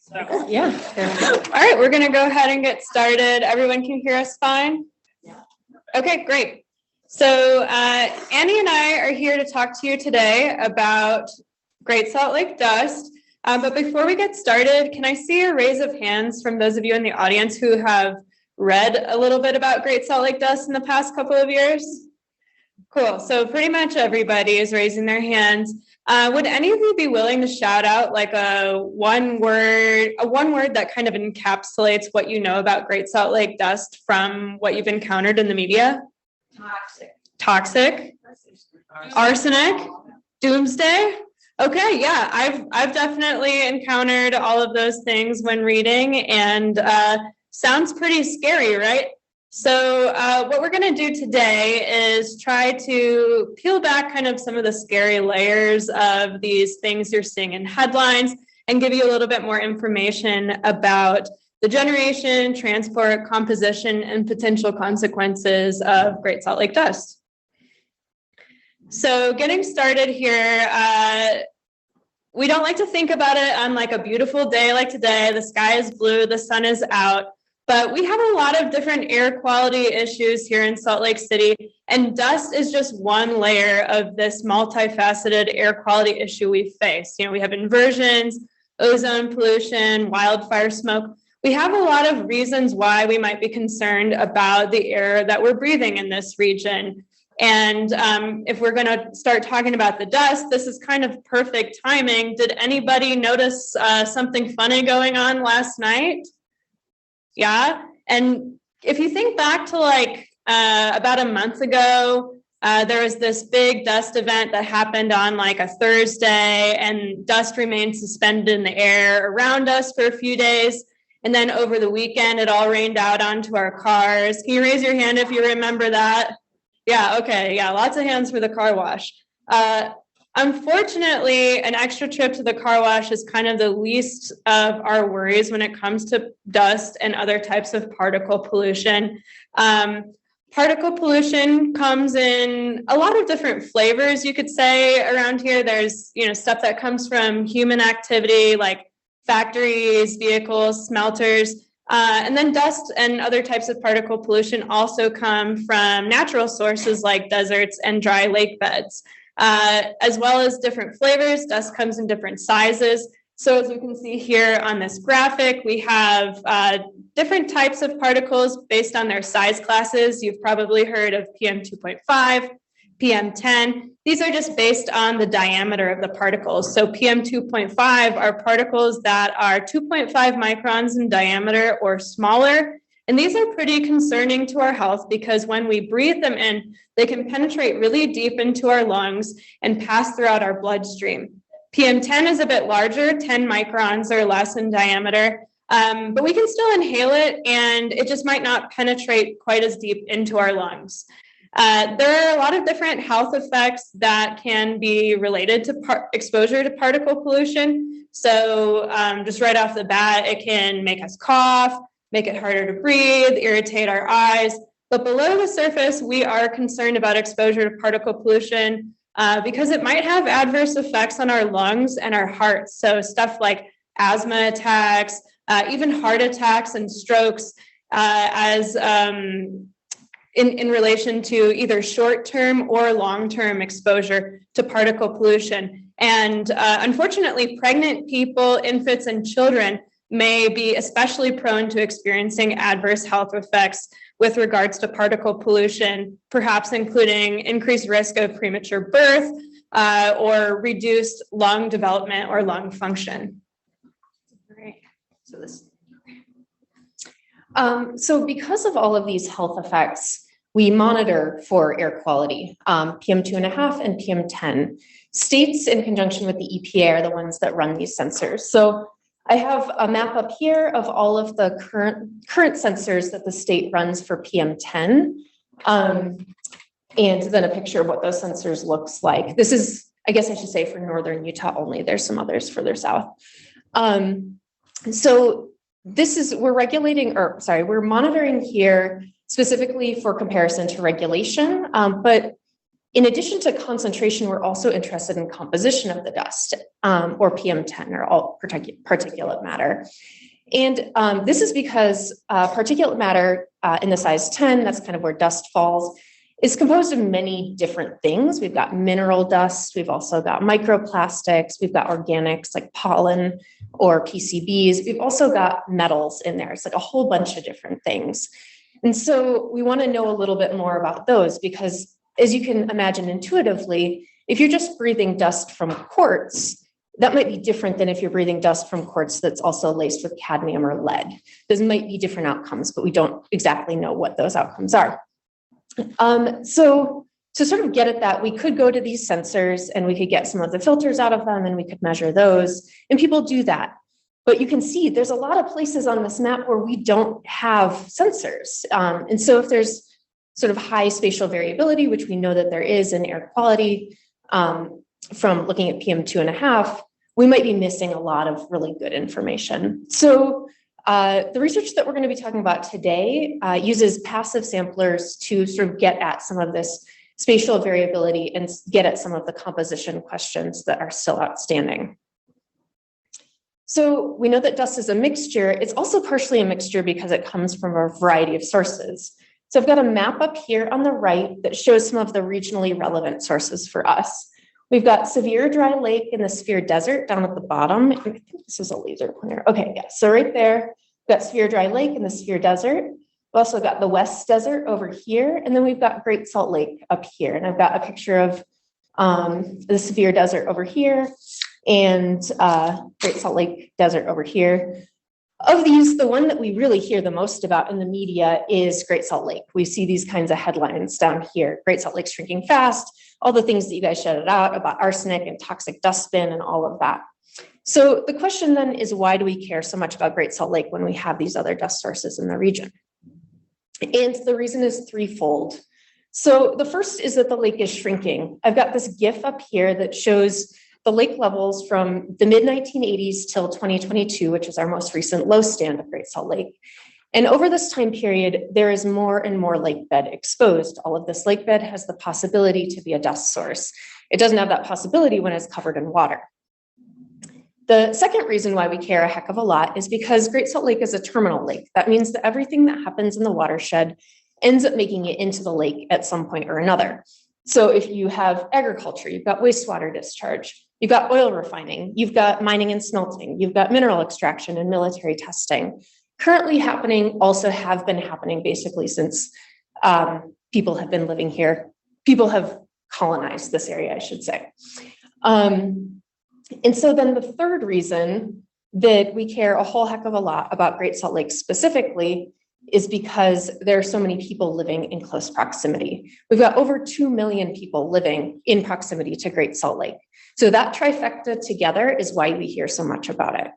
So, yeah. All right, we're going to go ahead and get started. Everyone can hear us fine? Okay, great. So Annie and I are here to talk to you today about Great Salt Lake dust. But before we get started, can I see a raise of hands from those of you in the audience who have read a little bit about Great Salt Lake dust in the past couple of years? Cool. So pretty much everybody is raising their hands. Would any of you be willing to shout out like a one word that kind of encapsulates what you know about Great Salt Lake dust from what you've encountered in the media? Toxic. Arsenic. Doomsday. Okay, yeah, I've definitely encountered all of those things when reading, and sounds pretty scary, right? So what we're going to do today is try to peel back kind of some of the scary layers of these things you're seeing in headlines and give you a little bit more information about the generation, transport, composition, and potential consequences of Great Salt Lake dust. So getting started here, we don't like to think about it on like a beautiful day like today. The sky is blue, the sun is out. But we have a lot of different air quality issues here in Salt Lake City, and dust is just one layer of this multifaceted air quality issue we face. You know, we have inversions, ozone pollution, wildfire smoke. We have a lot of reasons why we might be concerned about the air that we're breathing in this region. And if we're going to start talking about the dust, this is kind of perfect timing. Did anybody notice something funny going on last night? Yeah. And if you think back to like about a month ago, there was this big dust event that happened on like a Thursday, and dust remained suspended in the air around us for a few days. And then over the weekend, it all rained out onto our cars. Can you raise your hand if you remember that? Yeah. Okay. Yeah. Lots of hands for the car wash. Unfortunately, an extra trip to the car wash is kind of the least of our worries when it comes to dust and other types of particle pollution. Particle pollution comes in a lot of different flavors, you could say, around here. There's, stuff that comes from human activity like factories, vehicles, smelters. And then dust and other types of particle pollution also come from natural sources like deserts and dry lake beds. As well as different flavors. Dust comes in different sizes. So as you can see here on this graphic, we have different types of particles based on their size classes. You've probably heard of PM 2.5, PM 10. These are just based on the diameter of the particles. So PM 2.5 are particles that are 2.5 microns in diameter or smaller. And these are pretty concerning to our health because when we breathe them in, they can penetrate really deep into our lungs and pass throughout our bloodstream. PM10 is a bit larger, 10 microns or less in diameter, but we can still inhale it, and it just might not penetrate quite as deep into our lungs. There are a lot of different health effects that can be related to exposure to particle pollution. So just right off the bat, it can make us cough, make it harder to breathe, irritate our eyes. But below the surface, we are concerned about exposure to particle pollution because it might have adverse effects on our lungs and our hearts. So stuff like asthma attacks, even heart attacks and strokes in relation to either short-term or long-term exposure to particle pollution. And unfortunately, pregnant people, infants, and children may be especially prone to experiencing adverse health effects with regards to particle pollution, perhaps including increased risk of premature birth or reduced lung development or lung function. Right. So because of all of these health effects, we monitor for air quality, PM 2.5 and PM 10. States in conjunction with the EPA are the ones that run these sensors. So I have a map up here of all of the current sensors that the state runs for PM10, and then a picture of what those sensors looks like. This is, I guess I should say, for northern Utah only. There's some others further south. So this is, we're monitoring here specifically for comparison to regulation, but In addition to concentration, we're also interested in composition of the dust, or PM10, or all particulate matter. And this is because particulate matter in the size 10, that's kind of where dust falls, is composed of many different things. We've got mineral dust, we've also got microplastics, we've got organics like pollen or PCBs. We've also got metals in there. It's like a whole bunch of different things. And so we want to know a little bit more about those because, as you can imagine intuitively, if you're just breathing dust from quartz, that might be different than if you're breathing dust from quartz that's also laced with cadmium or lead. Those might be different outcomes, but we don't exactly know what those outcomes are. So to sort of get at that, we could go to these sensors and we could get some of the filters out of them and we could measure those, and people do that. But you can see there's a lot of places on this map where we don't have sensors. And so if there's sort of high spatial variability, which we know that there is in air quality from looking at PM2.5, we might be missing a lot of really good information. So the research that we're going to be talking about today uses passive samplers to sort of get at some of this spatial variability and get at some of the composition questions that are still outstanding. So we know that dust is a mixture. It's also partially a mixture because it comes from a variety of sources. So I've got a map up here on the right that shows some of the regionally relevant sources for us. We've got Sevier Dry Lake in the Sevier Desert down at the bottom. I think this is a laser pointer. Okay, yeah, so right there, we've got Sevier Dry Lake in the Sevier Desert. We've also got the West Desert over here, and then we've got Great Salt Lake up here. And I've got a picture of the Sevier Desert over here and Great Salt Lake Desert over here. Of these, the one that we really hear the most about in the media is Great Salt Lake. We see these kinds of headlines down here. Great Salt Lake's shrinking fast, all the things that you guys shouted out about arsenic and toxic dust spin and all of that. So the question then is, why do we care so much about Great Salt Lake when we have these other dust sources in the region? And the reason is threefold. So the first is that the lake is shrinking. I've got this GIF up here that shows the lake levels from the mid-1980s till 2022, which is our most recent low stand of Great Salt Lake. And over this time period, there is more and more lake bed exposed. All of this lake bed has the possibility to be a dust source. It doesn't have that possibility when it's covered in water. The second reason why we care a heck of a lot is because Great Salt Lake is a terminal lake. That means that everything that happens in the watershed ends up making it into the lake at some point or another. So if you have agriculture, you've got wastewater discharge, you've got oil refining, you've got mining and smelting, you've got mineral extraction and military testing. Currently happening, also have been happening basically since people have been living here. People have colonized this area, I should say. And so then the third reason that we care a whole heck of a lot about Great Salt Lake specifically is because there are so many people living in close proximity. We've got over 2 million people living in proximity to Great Salt Lake. So that trifecta together is why we hear so much about it.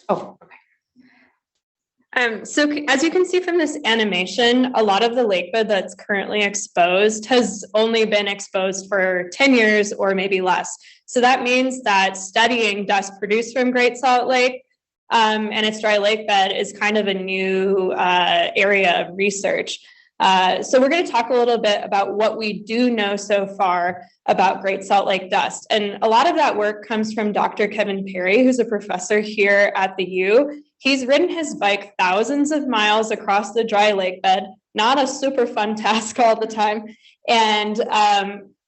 Oh, okay. So as you can see from this animation, a lot of the lake bed that's currently exposed has only been exposed for 10 years or maybe less. So that means that studying dust produced from Great Salt Lake and its dry lake bed is kind of a new area of research. So we're going to talk a little bit about what we do know so far about Great Salt Lake dust. And a lot of that work comes from Dr. Kevin Perry, who's a professor here at the U. He's ridden his bike thousands of miles across the dry lake bed, not a super fun task all the time. And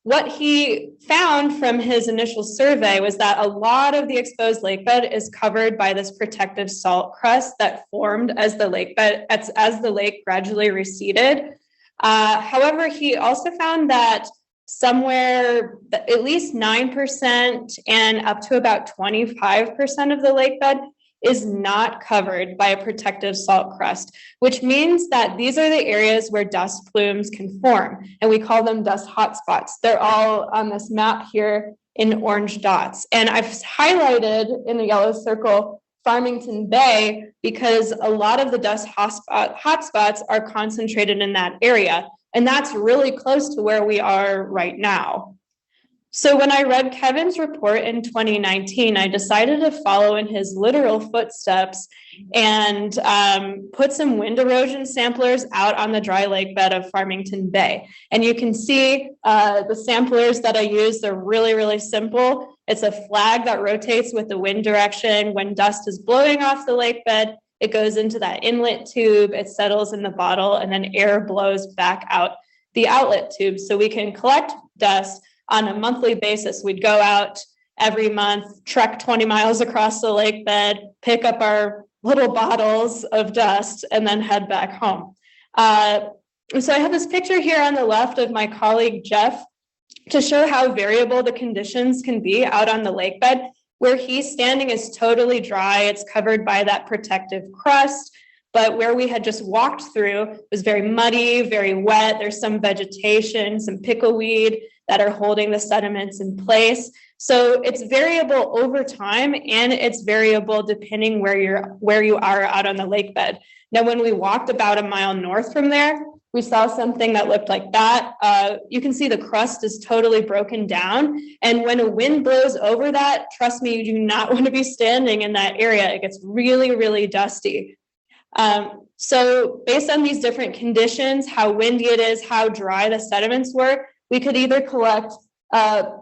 what he found from his initial survey was that a lot of the exposed lake bed is covered by this protective salt crust that formed as the lake bed, as the lake gradually receded. However, he also found that somewhere at least 9% and up to about 25% of the lake bed is not covered by a protective salt crust, which means that these are the areas where dust plumes can form, and we call them dust hotspots. They're all on this map here in orange dots. And I've highlighted in the yellow circle Farmington Bay because a lot of the dust hotspots are concentrated in that area, and that's really close to where we are right now. So when I read Kevin's report in 2019, I decided to follow in his literal footsteps and put some wind erosion samplers out on the dry lake bed of Farmington Bay. And you can see the samplers that I use, they're really, really simple. It's a flag that rotates with the wind direction. When dust is blowing off the lake bed, it goes into that inlet tube, it settles in the bottle, and then air blows back out the outlet tube. So we can collect dust on a monthly basis. We'd go out every month, trek 20 miles across the lake bed, pick up our little bottles of dust, and then head back home. So I have this picture here on the left of my colleague, Jeff, to show how variable the conditions can be out on the lake bed. Where he's standing is totally dry. It's covered by that protective crust. But where we had just walked through was very muddy, very wet. There's some vegetation, some pickleweed that are holding the sediments in place. So it's variable over time, and it's variable depending where you are out on the lake bed. Now, when we walked about a mile north from there, we saw something that looked like that. You can see the crust is totally broken down. And when a wind blows over that, trust me, you do not want to be standing in that area. It gets really, really dusty. So based on these different conditions, how windy it is, how dry the sediments were, we could either collect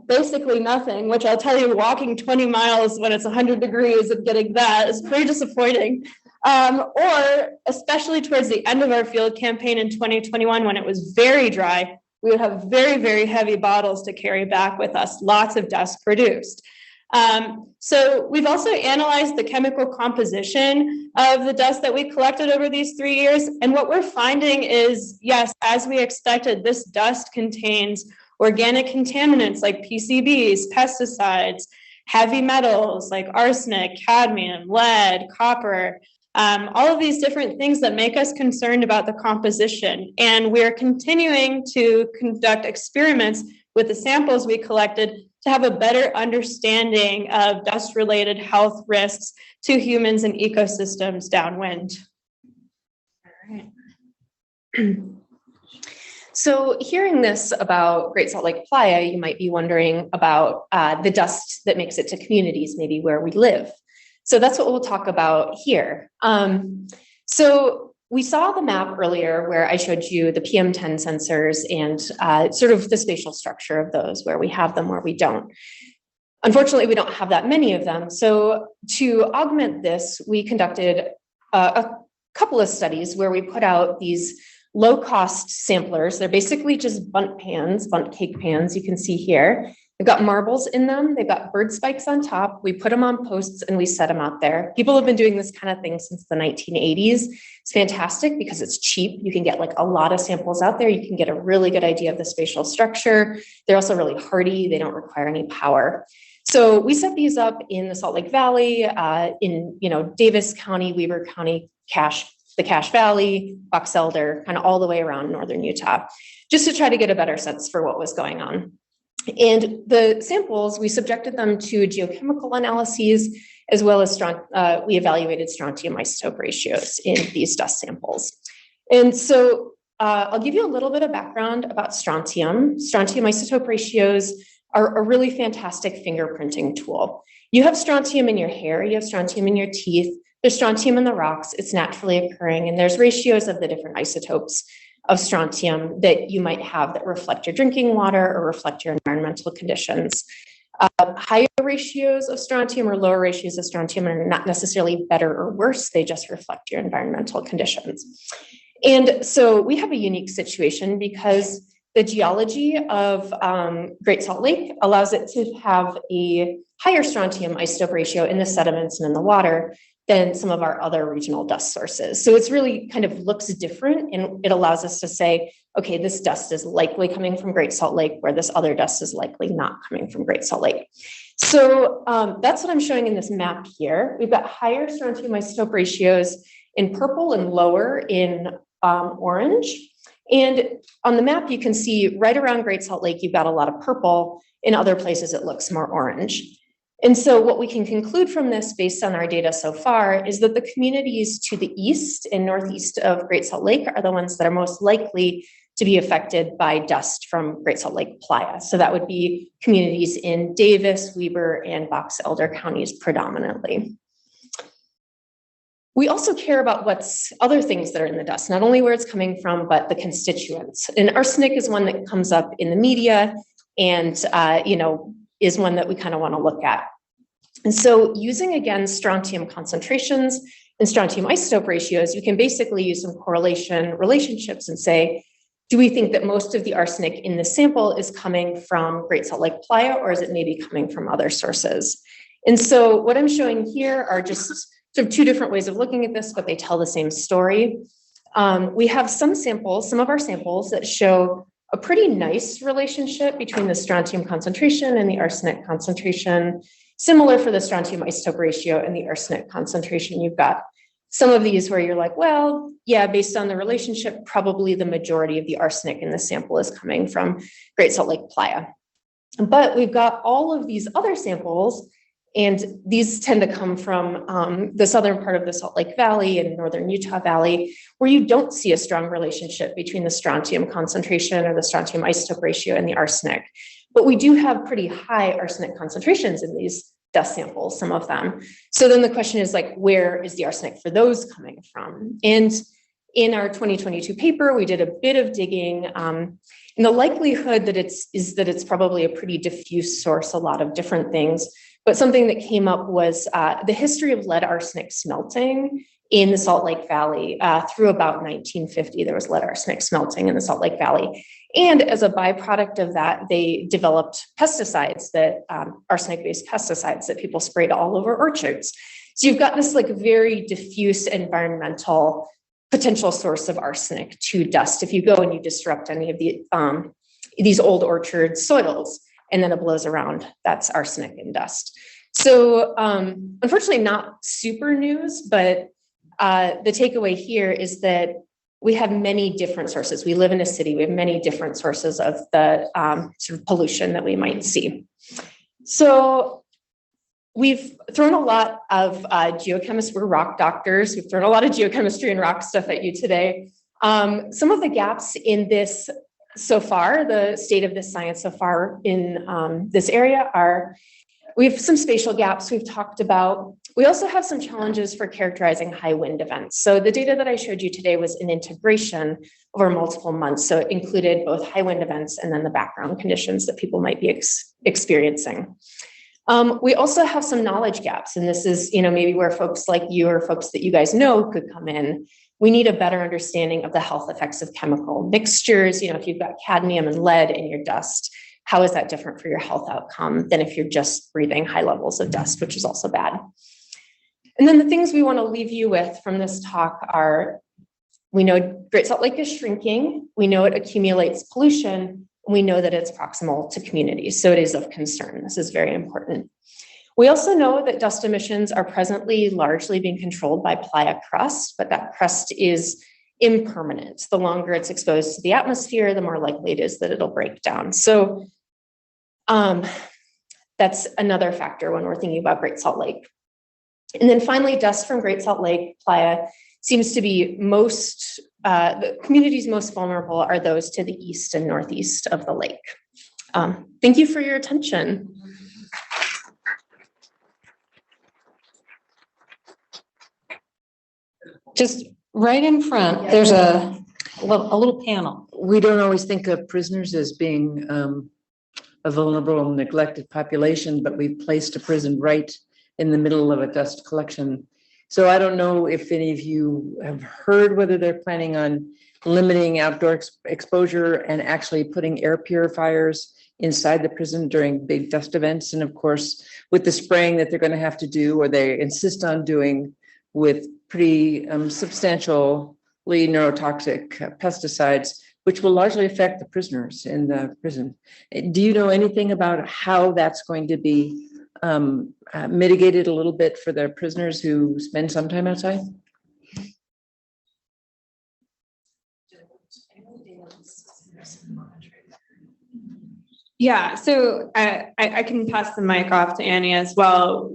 basically nothing, which I'll tell you, walking 20 miles when it's 100 degrees and getting that is pretty disappointing. Or especially towards the end of our field campaign in 2021, when it was very dry, we would have very, very heavy bottles to carry back with us, lots of dust produced. So we've also analyzed the chemical composition of the dust that we collected over these 3 years. And what we're finding is, yes, as we expected, this dust contains organic contaminants like PCBs, pesticides, heavy metals like arsenic, cadmium, lead, copper, all of these different things that make us concerned about the composition. And we're continuing to conduct experiments with the samples we collected to have a better understanding of dust-related health risks to humans and ecosystems downwind. All right. So hearing this about Great Salt Lake Playa, you might be wondering about the dust that makes it to communities, maybe where we live. So that's what we'll talk about here. So we saw the map earlier where I showed you the PM10 sensors and sort of the spatial structure of those, where we have them, where we don't. Unfortunately, we don't have that many of them. So to augment this, we conducted a couple of studies where we put out these low-cost samplers. They're basically just bundt pans, bundt cake pans, you can see here. They've got marbles in them. They've got bird spikes on top. We put them on posts and we set them out there. People have been doing this kind of thing since the 1980s. It's fantastic because it's cheap. You can get like a lot of samples out there. You can get a really good idea of the spatial structure. They're also really hardy. They don't require any power. So we set these up in the Salt Lake Valley, in Davis County, Weber County, the Cache Valley, Box Elder, kind of all the way around northern Utah, just to try to get a better sense for what was going on. And the samples, we subjected them to geochemical analyses, as well as we evaluated strontium isotope ratios in these dust samples. And so I'll give you a little bit of background about strontium. Strontium isotope ratios are a really fantastic fingerprinting tool. You have strontium in your hair, you have strontium in your teeth, there's strontium in the rocks, it's naturally occurring, and there's ratios of the different isotopes of strontium that you might have that reflect your drinking water or reflect your environmental conditions. Higher ratios of strontium or lower ratios of strontium are not necessarily better or worse, they just reflect your environmental conditions. And so we have a unique situation because the geology of Great Salt Lake allows it to have a higher strontium isotope ratio in the sediments and in the water than some of our other regional dust sources. So it's really kind of looks different, and it allows us to say, okay, this dust is likely coming from Great Salt Lake, where this other dust is likely not coming from Great Salt Lake. So that's what I'm showing in this map here. We've got higher strontium isotope ratios in purple and lower in orange. And on the map, you can see right around Great Salt Lake, you've got a lot of purple. In other places, it looks more orange. And so what we can conclude from this, based on our data so far, is that the communities to the east and northeast of Great Salt Lake are the ones that are most likely to to be affected by dust from Great Salt Lake Playa. So that would be communities in Davis, Weber, and Box Elder counties predominantly. We also care about what's other things that are in the dust, not only where it's coming from, but the constituents. And arsenic is one that comes up in the media and, is one that we kind of want to look at. And so using, again, strontium concentrations and strontium isotope ratios, you can basically use some correlation relationships and say, do we think that most of the arsenic in the sample is coming from Great Salt Lake Playa, or is it maybe coming from other sources? And so what I'm showing here are just sort of two different ways of looking at this, but they tell the same story. We have some of our samples that show a pretty nice relationship between the strontium concentration and the arsenic concentration, similar for the strontium isotope ratio and the arsenic concentration. You've got some of these where you're like, well, yeah, based on the relationship, probably the majority of the arsenic in the sample is coming from Great Salt Lake Playa. But we've got all of these other samples, and these tend to come from the southern part of the Salt Lake Valley and northern Utah Valley, where you don't see a strong relationship between the strontium concentration or the strontium isotope ratio and the arsenic. But we do have pretty high arsenic concentrations in these dust samples, some of them. So then the question is like, where is the arsenic for those coming from? And in our 2022 paper, we did a bit of digging, and the likelihood that it's probably a pretty diffuse source, a lot of different things. But something that came up was the history of lead arsenic smelting in the Salt Lake Valley. Through about 1950, there was lead arsenic smelting in the Salt Lake Valley. And as a byproduct of that, they developed pesticides arsenic-based pesticides that people sprayed all over orchards. So you've got this like very diffuse environmental potential source of arsenic to dust. If you go and you disrupt any of these old orchard soils, and then it blows around, that's arsenic and dust. So unfortunately not super news, but the takeaway here is that we have many different sources. We live in a city, we have many different sources of the sort of pollution that we might see. So we've thrown a lot of geochemists, we're rock doctors, we've thrown a lot of geochemistry and rock stuff at you today. Some of the gaps in this so far, the state of this science so far in this area are, we have some spatial gaps we've talked about. We also have some challenges for characterizing high wind events. So the data that I showed you today was an integration over multiple months. So it included both high wind events and then the background conditions that people might be experiencing. We also have some knowledge gaps, and this is, maybe where folks like you or folks that you guys know could come in. We need a better understanding of the health effects of chemical mixtures. If you've got cadmium and lead in your dust, how is that different for your health outcome than if you're just breathing high levels of dust, which is also bad. And then the things we want to leave you with from this talk are, we know Great Salt Lake is shrinking, we know it accumulates pollution, and we know that it's proximal to communities, so it is of concern. This is very important. We also know that dust emissions are presently largely being controlled by playa crust, but that crust is impermanent. The longer it's exposed to the atmosphere, the more likely it is that it'll break down. So that's another factor when we're thinking about Great Salt Lake. And then finally, dust from Great Salt Lake Playa seems to be the communities most vulnerable are those to the east and northeast of the lake. Thank you for your attention. Just right in front, there's a little panel. We don't always think of prisoners as being a vulnerable and neglected population, but we've placed a prison right in the middle of a dust collection. So I don't know if any of you have heard whether they're planning on limiting outdoor exposure and actually putting air purifiers inside the prison during big dust events. And of course, with the spraying that they're going to have to do, or they insist on doing with pretty substantially neurotoxic pesticides, which will largely affect the prisoners in the prison. Do you know anything about how that's going to be mitigated a little bit for the prisoners who spend some time outside? Yeah, so I can pass the mic off to Annie as well.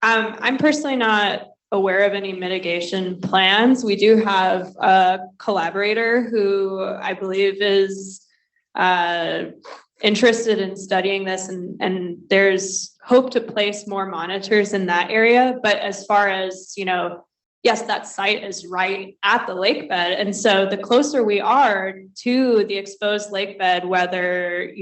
I'm personally not aware of any mitigation plans. We do have a collaborator who I believe is interested in studying this, and there's hope to place more monitors in that area. But as far as, yes, that site is right at the lake bed. And so the closer we are to the exposed lake bed, whether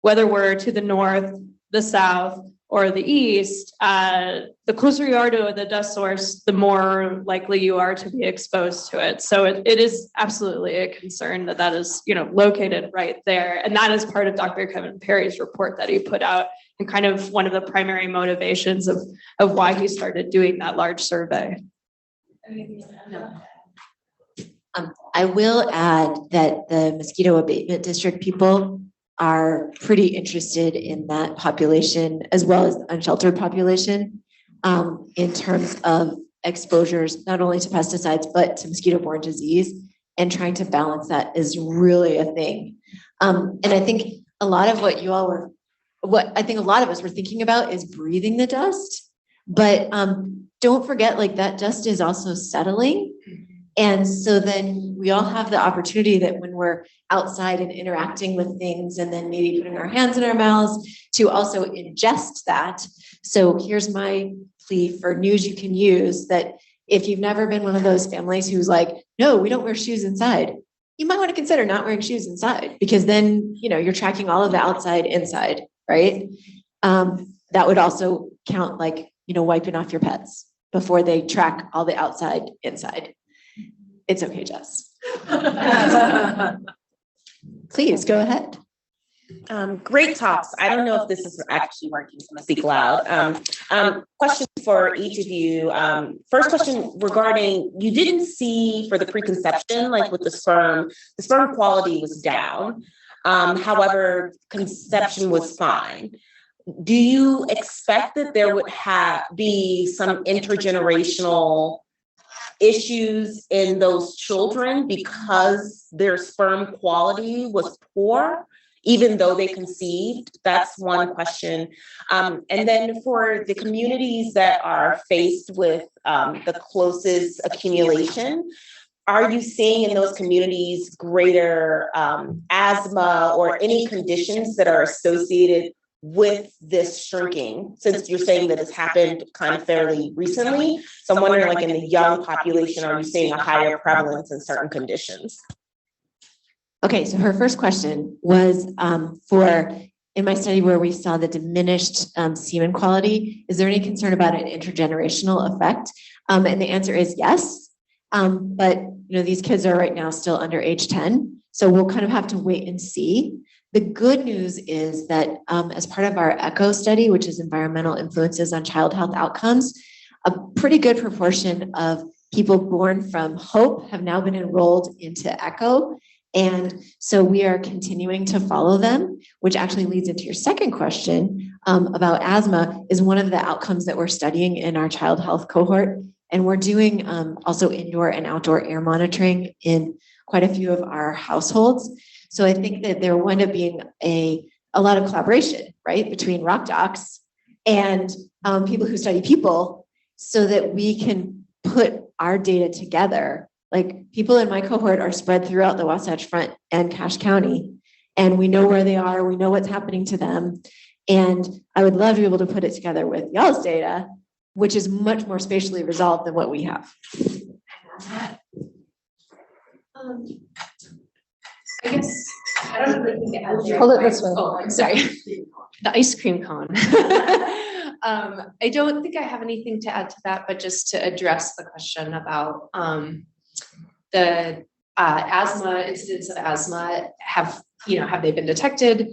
we're to the north, the south, or the east, the closer you are to the dust source, the more likely you are to be exposed to it. So it is absolutely a concern that is, located right there. And that is part of Dr. Kevin Perry's report that he put out, and kind of one of the primary motivations of why he started doing that large survey. I will add that the mosquito abatement district people are pretty interested in that population as well as the unsheltered population, in terms of exposures, not only to pesticides, but to mosquito-borne disease, and trying to balance that is really a thing. And I think a lot of what I think a lot of us were thinking about is breathing the dust, but don't forget, like, that dust is also settling. And so then we all have the opportunity that when we're outside and interacting with things, and then maybe putting our hands in our mouths, to also ingest that. So here's my plea for news you can use, that if you've never been one of those families who's like, no, we don't wear shoes inside, you might want to consider not wearing shoes inside, because then, you're tracking all of the outside inside, right? That would also count, like, wiping off your pets before they track all the outside inside. It's okay, Jess. Please go ahead. Great talks. I don't know if this is actually working, so I'm gonna speak loud. Question for each of you. First question regarding, you didn't see for the preconception, like with the sperm quality was down. However, conception was fine. Do you expect that there would be some intergenerational issues in those children because their sperm quality was poor, even though they conceived? That's one question. And then for the communities that are faced with the closest accumulation, are you seeing in those communities greater asthma or any conditions that are associated with this shrinking, since you're saying that it's happened kind of fairly recently? So I'm wondering, like, in the young population, are you seeing a higher prevalence in certain conditions? Okay, so her first question was in my study where we saw the diminished semen quality, is there any concern about an intergenerational effect? And the answer is yes. But these kids are right now still under age 10, so we'll kind of have to wait and see. The good news is that as part of our ECHO study, which is environmental influences on child health outcomes, a pretty good proportion of people born from HOPE have now been enrolled into ECHO. And so we are continuing to follow them, which actually leads into your second question about asthma, is one of the outcomes that we're studying in our child health cohort. And we're doing also indoor and outdoor air monitoring in quite a few of our households. So I think that there wound up being a lot of collaboration, right, between rock docs and people who study people, so that we can put our data together. Like, people in my cohort are spread throughout the Wasatch Front and Cache County, and we know where they are, we know what's happening to them. And I would love to be able to put it together with y'all's data, which is much more spatially resolved than what we have. I guess, I don't know if we can add there. Hold it this way. Oh, I'm sorry. The ice cream cone. I don't think I have anything to add to that, but just to address the question about the asthma, incidents of asthma, have they been detected?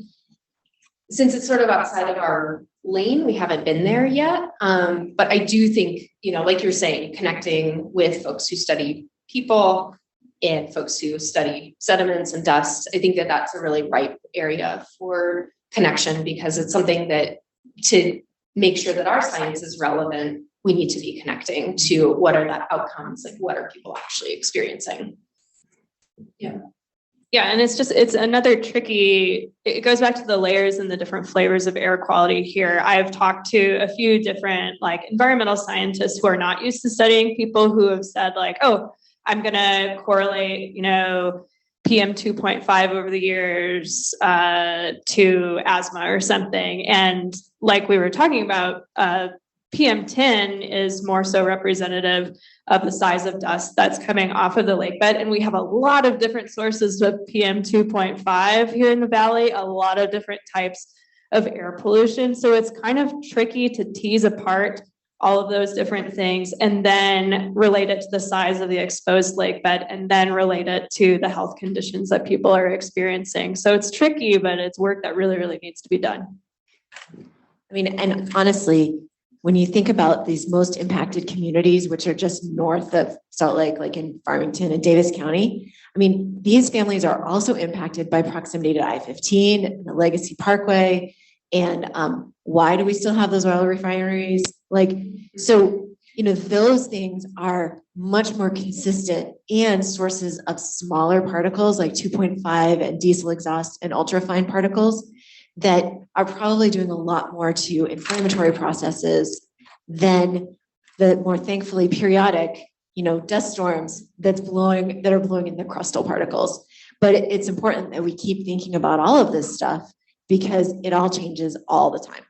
Since it's sort of outside of our lane, we haven't been there yet. But I do think, like you're saying, connecting with folks who study people and folks who study sediments and dust, I think that that's a really ripe area for connection, because it's something that, to make sure that our science is relevant, we need to be connecting to what are the outcomes, like what are people actually experiencing. Yeah. Yeah, and it's another tricky, it goes back to the layers and the different flavors of air quality here. I've talked to a few different like environmental scientists who are not used to studying people who have said like, oh, I'm gonna correlate, PM 2.5 over the years to asthma or something. And like we were talking about, PM 10 is more so representative of the size of dust that's coming off of the lake bed. And we have a lot of different sources of PM 2.5 here in the valley, a lot of different types of air pollution. So it's kind of tricky to tease apart all of those different things and then relate it to the size of the exposed lake bed and then relate it to the health conditions that people are experiencing. So it's tricky, but it's work that really, really needs to be done. I mean, and honestly, when you think about these most impacted communities, which are just north of Salt Lake, like in Farmington and Davis County, I mean, these families are also impacted by proximity to I-15 and the Legacy Parkway. And why do we still have those oil refineries? So, those things are much more consistent and sources of smaller particles like 2.5 and diesel exhaust and ultrafine particles that are probably doing a lot more to inflammatory processes than the more thankfully periodic, dust storms that are blowing in the crustal particles. But it's important that we keep thinking about all of this stuff because it all changes all the time.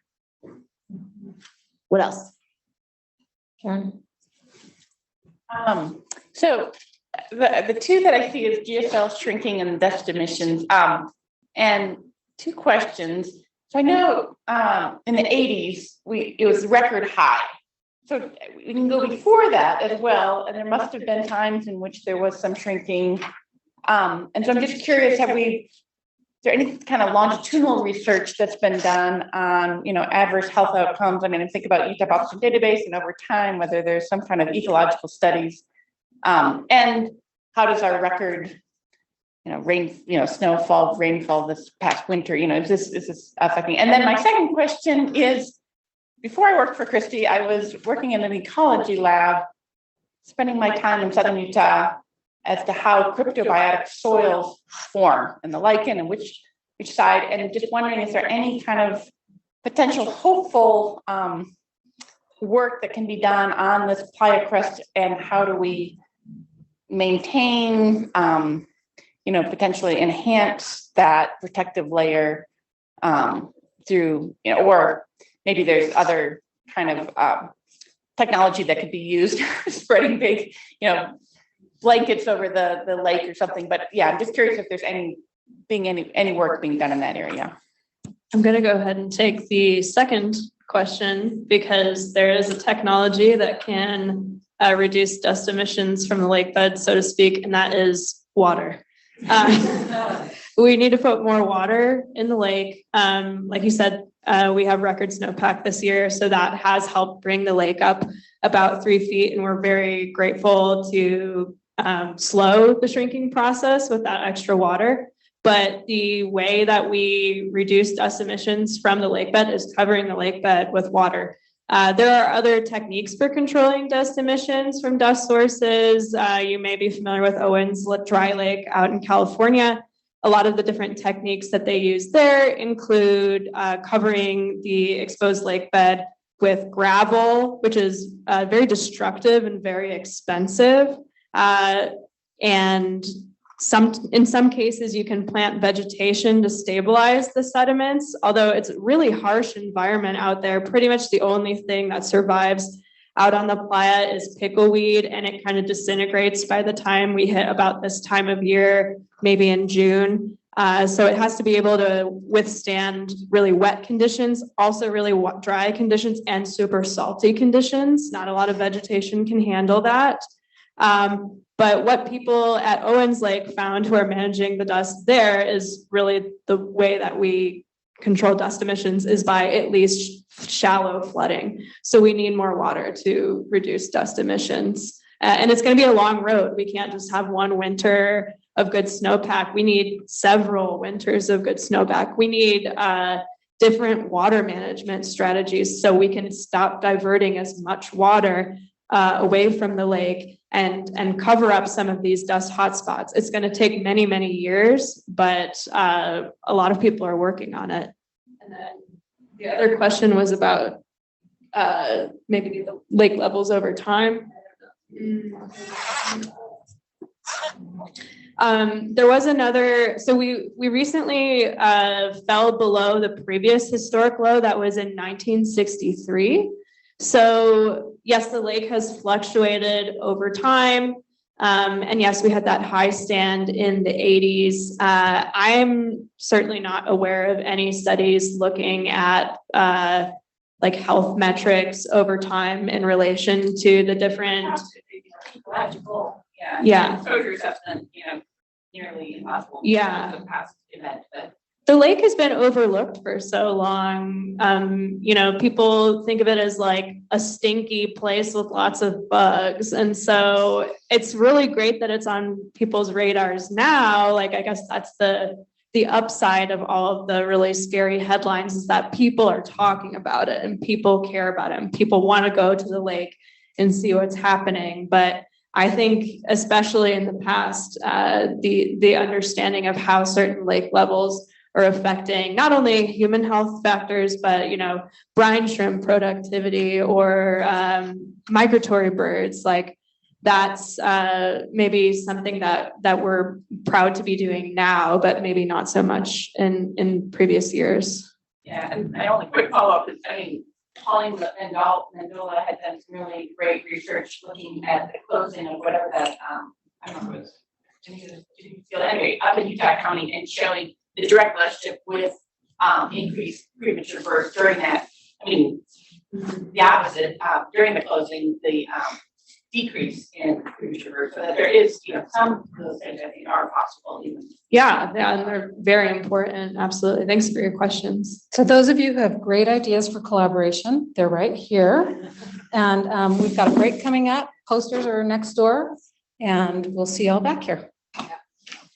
What else? Karen? So the two that I see is GFL shrinking and dust emissions. And two questions. So I know in the 80s, it was record high. So we can go before that as well. And there must have been times in which there was some shrinking. And so I'm just curious, is there any kind of longitudinal research that's been done on, adverse health outcomes? I mean, I think about UTEP Oxygen Database and over time, whether there's some kind of ecological studies. And how does our record snowfall, rainfall this past winter, is this affecting? And then my second question is, before I worked for Christie, I was working in an ecology lab, spending my time in southern Utah as to how cryptobiotic soils form and the lichen and which side, and just wondering, is there any kind of potential hopeful work that can be done on this playa crust, and how do we maintain potentially enhance that protective layer through, or maybe there's other kind of technology that could be used, spreading big, blankets over the lake or something. But yeah, I'm just curious if there's any work being done in that area. I'm going to go ahead and take the second question because there is a technology that can reduce dust emissions from the lake bed, so to speak, and that is water. We need to put more water in the lake. Like you said, we have record snowpack this year, so that has helped bring the lake up about 3 feet, and we're very grateful to slow the shrinking process with that extra water. But the way that we reduce dust emissions from the lake bed is covering the lake bed with water. There are other techniques for controlling dust emissions from dust sources. You may be familiar with Owens Dry Lake out in California. A lot of the different techniques that they use there include covering the exposed lake bed with gravel, which is very destructive and very expensive. And in some cases, you can plant vegetation to stabilize the sediments, although it's a really harsh environment out there. Pretty much the only thing that survives out on the playa is pickleweed, and it kind of disintegrates by the time we hit about this time of year, maybe in June. So it has to be able to withstand really wet conditions, also really dry conditions, and super salty conditions. Not a lot of vegetation can handle that. But what people at Owens Lake found who are managing the dust there is really the way that we control dust emissions is by at least shallow flooding. So we need more water to reduce dust emissions. And it's going to be a long road. We can't just have one winter of good snowpack. We need several winters of good snowpack. We need different water management strategies so we can stop diverting as much water away from the lake and cover up some of these dust hotspots. It's going to take many, many years, but a lot of people are working on it. And then the other question was about maybe the lake levels over time. There was another, so we recently fell below the previous historic low that was in 1963. So yes, the lake has fluctuated over time. And yes, we had that high stand in the 80s. I'm certainly not aware of any studies looking at like health metrics over time in relation to the different. Yeah. Exposure assessment, nearly impossible. Yeah. The past event, but. The lake has been overlooked for so long. People think of it as like a stinky place with lots of bugs. And so it's really great that it's on people's radars now. Like, I guess that's the upside of all of the really scary headlines is that people are talking about it and people care about it and people want to go to the lake and see what's happening. But I think, especially in the past, the understanding of how certain lake levels are affecting not only human health factors, but, brine shrimp productivity or migratory birds, like that's maybe something that we're proud to be doing now, but maybe not so much in previous years. Yeah, and my only quick follow-up is, Pauline Mendola had done some really great research looking at the closing of whatever that, I don't know if it was, anyway, up in Utah County and showing the direct relationship with increased premature births during that. The opposite, during the closing, the decrease in premature births. So that there is, some of those things I think are possible even. Yeah, and they're very important. Absolutely. Thanks for your questions. So those of you who have great ideas for collaboration, they're right here. And we've got a break coming up. Posters are next door and we'll see y'all back here.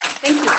Thank you.